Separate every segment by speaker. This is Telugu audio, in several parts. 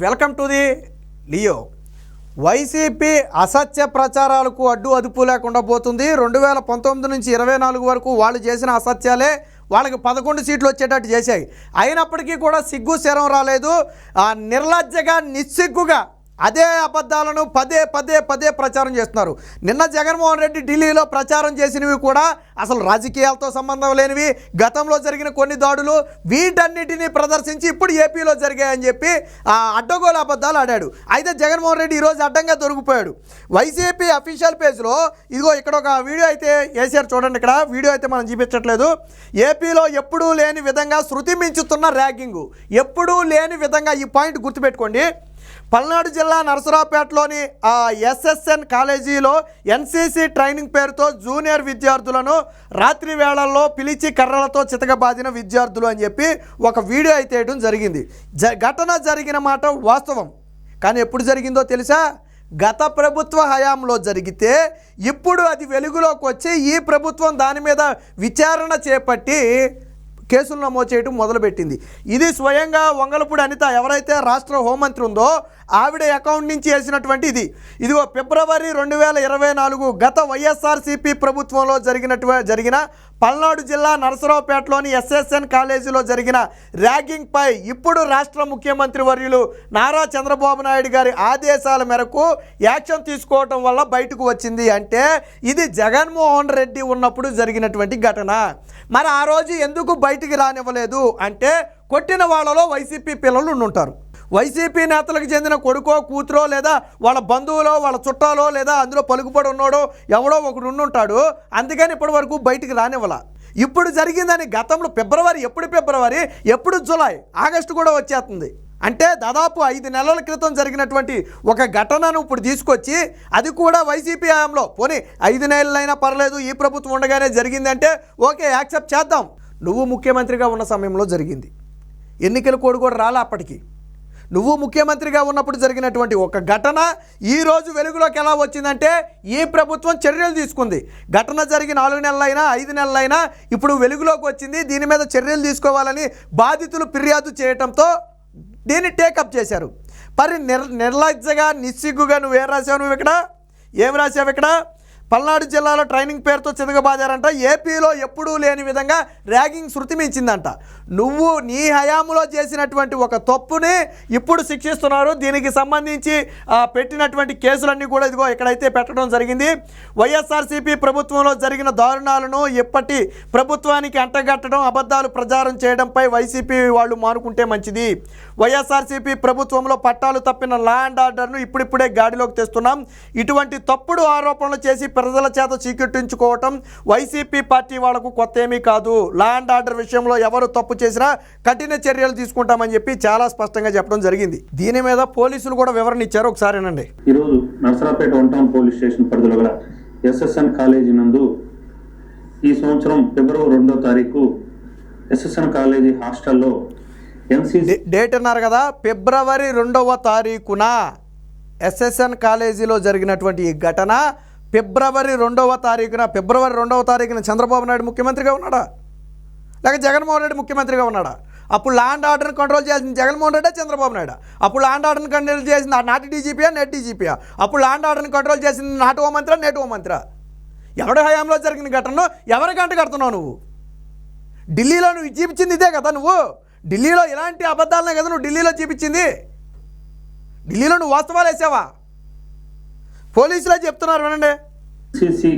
Speaker 1: Welcome to the Leo. YCP అసత్య ప్రచారాలకు అడ్డు అదుపు లేకుండా పోతుంది. 2019 నుంచి 24 వరకు వాళ్ళు చేసిన అసత్యాలే వాళ్ళకి 11 సీట్లు వచ్చేటట్టు చేశాయి. అయినప్పటికీ కూడా సిగ్గు శరం రాలేదు. నిర్లజ్జగా నిస్సిగ్గుగా అదే అబద్ధాలను పదే పదే పదే ప్రచారం చేస్తున్నారు. నిన్న జగన్మోహన్ రెడ్డి ఢిల్లీలో ప్రచారం చేసినవి కూడా అసలు రాజకీయాలతో సంబంధం లేనివి, గతంలో జరిగిన కొన్ని దాడులు, వీటన్నిటినీ ప్రదర్శించి ఇప్పుడు ఏపీలో జరిగాయని చెప్పి అడ్డగోలు అబద్ధాలు ఆడాడు. అయితే జగన్మోహన్ రెడ్డి ఈరోజు అడ్డంగా దొరికిపోయాడు. వైసీపీ అఫీషియల్ పేజ్లో ఇదిగో ఇక్కడ ఒక వీడియో అయితే వేసారు చూడండి. ఇక్కడ వీడియో అయితే మనం చూపించట్లేదు. ఏపీలో ఎప్పుడూ లేని విధంగా శృతి మించుతున్న ర్యాగింగు, ఎప్పుడూ లేని విధంగా ఈ పాయింట్ గుర్తుపెట్టుకోండి. పల్నాడు జిల్లా నరసరావుపేటలోని ఎస్ఎస్ఎన్ కాలేజీలో ఎన్సీసీ ట్రైనింగ్ పేరుతో జూనియర్ విద్యార్థులను రాత్రి వేళల్లో పిలిచి కర్రలతో చితకబాదిన విద్యార్థులు అని చెప్పి ఒక వీడియో అయితే వేయడం జరిగింది. ఘటన జరిగిన మాట వాస్తవం, కానీ ఎప్పుడు జరిగిందో తెలుసా? గత ప్రభుత్వ హయాంలో జరిగితే ఇప్పుడు అది వెలుగులోకి వచ్చి ఈ ప్రభుత్వం దాని మీద విచారణ చేపట్టి కేసులు నమోదు చేయడం మొదలుపెట్టింది. ఇది స్వయంగా వంగలపూడి అనిత ఎవరైతే రాష్ట్ర హోంమంత్రి ఉందో ఆవిడ అకౌంట్ నుంచి వేసినటువంటి ఇదిగో ఫిబ్రవరి 2024 గత వైఎస్ఆర్సీపీ ప్రభుత్వంలో జరిగిన పల్నాడు జిల్లా నరసరావుపేటలోని ఎస్ఎస్ఎన్ కాలేజీలో జరిగిన ర్యాగింగ్పై ఇప్పుడు రాష్ట్ర ముఖ్యమంత్రి వర్యులు నారా చంద్రబాబు నాయుడు గారి ఆదేశాల మేరకు యాక్షన్ తీసుకోవటం వల్ల బయటకు వచ్చింది. అంటే ఇది జగన్మోహన్ రెడ్డి ఉన్నప్పుడు జరిగినటువంటి ఘటన. మరి ఆ రోజు ఎందుకు బయటికి రానివ్వలేదు అంటే కొట్టిన వాళ్ళలో వైసీపీ పిల్లలు ఉండుంటారు. వైసీపీ నేతలకు చెందిన కొడుకో కూతురో లేదా వాళ్ళ బంధువులో వాళ్ళ చుట్టాలో లేదా అందులో పలుకుబడి ఉన్నాడో ఎవడో ఒకడు ఉండుంటాడు. అందుకని ఇప్పటి వరకు బయటికి రానివ్వాల. ఇప్పుడు జరిగిందని గతంలో ఫిబ్రవరి ఎప్పుడు జూలై ఆగస్టు కూడా వచ్చేస్తుంది. అంటే దాదాపు 5 నెలల క్రితం జరిగినటువంటి ఒక ఘటనను ఇప్పుడు తీసుకొచ్చి అది కూడా వైసీపీ హయాంలో, పోనీ 5 నెలలైనా పర్లేదు ఈ ప్రభుత్వం ఉండగానే జరిగిందంటే ఓకే యాక్సెప్ట్ చేద్దాం. నువ్వు ముఖ్యమంత్రిగా ఉన్న సమయంలో జరిగింది, ఎన్నికల కోడ్ కూడా రాలా అప్పటికి. నువ్వు ముఖ్యమంత్రిగా ఉన్నప్పుడు జరిగినటువంటి ఒక ఘటన ఈరోజు వెలుగులోకి ఎలా వచ్చిందంటే ఈ ప్రభుత్వం చర్యలు తీసుకుంది. ఘటన జరిగి 4 నెలలైనా 5 నెలలైనా ఇప్పుడు వెలుగులోకి వచ్చింది. దీని మీద చర్యలు తీసుకోవాలని బాధితులు ఫిర్యాదు చేయడంతో దీన్ని టేకప్ చేశారు. మరి నిర్లజ్జగా నిస్సిగ్గుగా నువ్వేం రాసావు? నువ్వు ఇక్కడ ఏం రాసావు? ఇక్కడ పల్నాడు జిల్లాలో ట్రైనింగ్ పేరుతో చితకబాదారంట. ఏపీలో ఎప్పుడూ లేని విధంగా ర్యాగింగ్ శృతి మించిందంట. నువ్వు నీ హయాంలో చేసినటువంటి ఒక తప్పుని ఇప్పుడు శిక్షిస్తున్నారు. దీనికి సంబంధించి పెట్టినటువంటి కేసులన్నీ కూడా ఇదిగో ఇక్కడైతే పెట్టడం జరిగింది. వైఎస్ఆర్సీపీ ప్రభుత్వంలో జరిగిన దారుణాలను ఇప్పటి ప్రభుత్వానికి అంటగట్టడం, అబద్ధాలు ప్రచారం చేయడంపై వైసీపీ వాళ్ళు మానుకుంటే మంచిది. వైఎస్ఆర్సీపీ ప్రభుత్వంలో పట్టాలు తప్పిన లా అండ్ ఆర్డర్ను ఇప్పుడిప్పుడే గాడిలోకి తెస్తున్నాం. ఇటువంటి తప్పుడు ఆరోపణలు చేసి ప్రజల చేత చీకెట్టించుకోవటం వైసీపీ పార్టీ వాళ్లకు కొత్త ఏమీ కాదు. లా అండ్ ఆర్డర్ విషయంలో ఎవరు తప్పు చేసినా కఠిన చర్యలు తీసుకుంటామని చెప్పి చాలా స్పష్టంగా చెప్పడం జరిగింది. దీని మీద పోలీసులు కూడా వివరణ ఇచ్చారు. ఒకసారినండి.
Speaker 2: ఈరోజు నరసరావుపేట 1 టౌన్ పోలీస్ స్టేషన్ పరిధిలో గల ఎస్ఎస్ఎన్ కాలేజీ నందు ఈ సంవత్సరం ఫిబ్రవరి 2వ తారీఖు ఎస్ఎస్ఎన్ కాలేజీ హాస్టల్లో ఎన్సీసీ
Speaker 1: డేట్ అన్నారు కదా, ఫిబ్రవరి 2వ తారీఖున ఎస్ఎస్ఎన్ కాలేజీలో జరిగినటువంటి ఈ ఘటన ఫిబ్రవరి 2వ తారీఖున చంద్రబాబు నాయుడు ముఖ్యమంత్రిగా ఉన్నాడా లేక జగన్మోహన్ రెడ్డి ముఖ్యమంత్రిగా ఉన్నాడా? అప్పుడు లా అండ్ ఆర్డర్ని కంట్రోల్ చేయాల్సింది జగన్మోహన్ రెడ్డి, చంద్రబాబు నాయుడు. అప్పుడు లా అండ్ ఆర్డర్ని కంట్రోల్ చేసింది నాటి డీజీపీయా, నెట్ డీజీపీయా? అప్పుడు లా అండ్ ఆర్డర్ని కంట్రోల్ చేసింది నాటు హోంమంత్రి, నేటి హోంమంత్రి? ఎవరి హయాంలో జరిగిన ఘటనను ఎవరికి అంట కడుతున్నావు నువ్వు? ఢిల్లీలో నువ్వు చూపించింది ఇదే కదా. నువ్వు ఢిల్లీలో ఇలాంటి అబద్ధాలనే కదా నువ్వు ఢిల్లీలో చూపించింది. ఢిల్లీలో నువ్వు వాస్తవాలు వేసావా? పోలీసులే చెప్తున్నారు వినండి.
Speaker 2: ఎన్సీసీ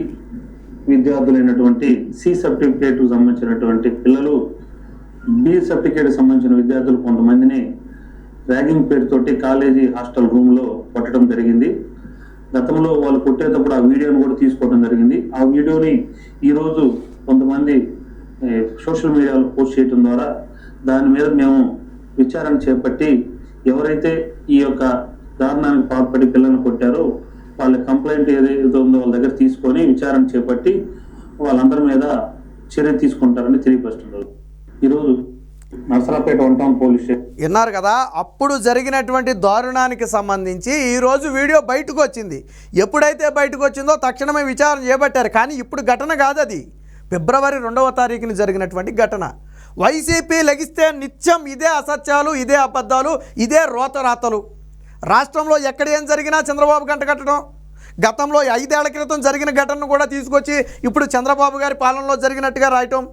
Speaker 2: విద్యార్థులైనటువంటి సి సర్టిఫికేట్ సంబంధించినటువంటి పిల్లలు, బి సర్టిఫికేట్ సంబంధించిన విద్యార్థులు కొంతమందిని ర్యాగింగ్ పేరుతోటి కాలేజీ హాస్టల్ రూమ్లో కొట్టడం జరిగింది. గతంలో వాళ్ళు కొట్టేటప్పుడు ఆ వీడియోని కూడా తీసుకోవడం జరిగింది. ఆ వీడియోని ఈరోజు కొంతమంది సోషల్ మీడియాలో పోస్ట్ చేయడం ద్వారా దాని మీద మేము విచారణ చేపట్టి ఎవరైతే ఈ యొక్క దారుణానికి పాల్పడి పిల్లల్ని కొట్టారో వాళ్ళ కంప్లైంట్ ఏదైతే ఉందో వాళ్ళ దగ్గర తీసుకొని విచారణ చేపట్టి వాళ్ళందరి మీద చర్య తీసుకుంటారని తెలియపరుస్తున్నారు. ఈరోజు నరసరావుపేట 1 టౌన్ పోలీస్ స్టేషన్
Speaker 1: విన్నారు కదా. అప్పుడు జరిగినటువంటి దారుణానికి సంబంధించి ఈరోజు వీడియో బయటకు వచ్చింది. ఎప్పుడైతే బయటకు వచ్చిందో తక్షణమే విచారణ చేపట్టారు. కానీ ఇప్పుడు ఘటన కాదు, అది ఫిబ్రవరి 2వ తారీఖున జరిగినటువంటి ఘటన. వైసీపీ లెగిస్తే నిత్యం ఇదే అసత్యాలు, ఇదే అబద్ధాలు, ఇదే రోతరాతలు. రాష్ట్రంలో ఎక్కడ ఏం జరిగినా చంద్రబాబు గంటకట్టడం, గతంలో 5 ఏళ్ల క్రితం జరిగిన ఘటనను కూడా తీసుకొచ్చి ఇప్పుడు చంద్రబాబు గారి పాలనలో జరిగినట్టుగా రాయటం.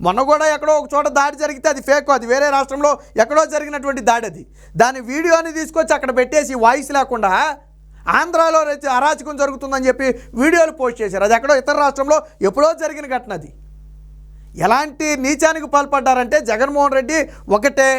Speaker 1: మొన్న కూడా ఎక్కడో ఒక చోట దాడి జరిగితే అది ఫేక్, అది వేరే రాష్ట్రంలో ఎక్కడో జరిగినటువంటి దాడి. అది దాని వీడియోని తీసుకొచ్చి అక్కడ పెట్టేసి వాయిస్ లేకుండా ఆంధ్రాలో అరాచకం జరుగుతుందని చెప్పి వీడియోలు పోస్ట్ చేశారు. అది ఎక్కడో ఇతర రాష్ట్రంలో ఎప్పుడో జరిగిన ఘటన. అది ఎలాంటి నీచానికి పాల్పడ్డారంటే జగన్మోహన్ రెడ్డి ఒకటే,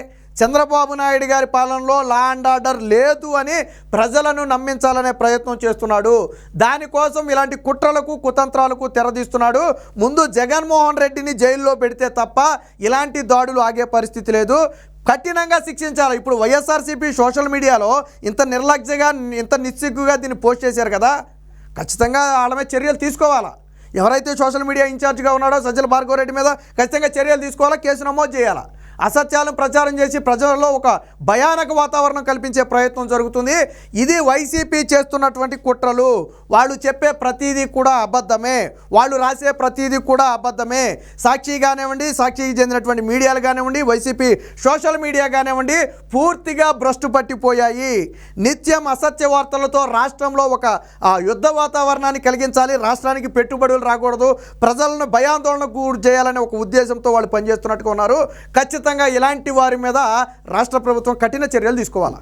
Speaker 1: చంద్రబాబు నాయుడు గారి పాలనలో లా అండ్ ఆర్డర్ లేదు అని ప్రజలను నమ్మించాలనే ప్రయత్నం చేస్తున్నాడు. దానికోసం ఇలాంటి కుట్రలకు కుతంత్రాలకు తెరదీస్తున్నాడు. ముందు జగన్మోహన్ రెడ్డిని జైల్లో పెడితే తప్ప ఇలాంటి దాడులు ఆగే పరిస్థితి లేదు. కఠినంగా శిక్షించాలి. ఇప్పుడు వైఎస్ఆర్సీపీ సోషల్ మీడియాలో ఇంత నిర్లక్ష్యంగా, ఇంత నిస్సిగ్గుగా దీన్ని పోస్ట్ చేశారు కదా, ఖచ్చితంగా వాళ్ళ మీద చర్యలు తీసుకోవాలా. ఎవరైతే సోషల్ మీడియా ఇన్ఛార్జ్గా ఉన్నాడో సజ్జల భార్గవరెడ్డి మీద ఖచ్చితంగా చర్యలు తీసుకోవాలా, కేసు నమోదు చేయాలా. అసత్యాలను ప్రచారం చేసి ప్రజలలో ఒక భయానక వాతావరణం కల్పించే ప్రయత్నం జరుగుతుంది. ఇది వైసీపీ చేస్తున్నటువంటి కుట్రలు. వాళ్ళు చెప్పే ప్రతిదీ కూడా అబద్ధమే, వాళ్ళు రాసే ప్రతిదీ కూడా అబద్ధమే. సాక్షి కానివ్వండి, సాక్షికి చెందినటువంటి మీడియాలు కానివ్వండి, వైసీపీ సోషల్ మీడియా కానివ్వండి, పూర్తిగా భ్రష్టు పట్టిపోయాయి. నిత్యం అసత్య వార్తలతో రాష్ట్రంలో ఒక యుద్ధ వాతావరణాన్ని కలిగించాలి, రాష్ట్రానికి పెట్టుబడులు రాకూడదు, ప్రజలను భయాందోళనకు గురి చేయాలనే ఒక ఉద్దేశంతో వాళ్ళు పనిచేస్తున్నట్టుగా ఉన్నారు. ఖచ్చితంగా ఇలాంటి వారి మీద రాష్ట్ర ప్రభుత్వం కఠిన చర్యలు తీసుకోవాలి.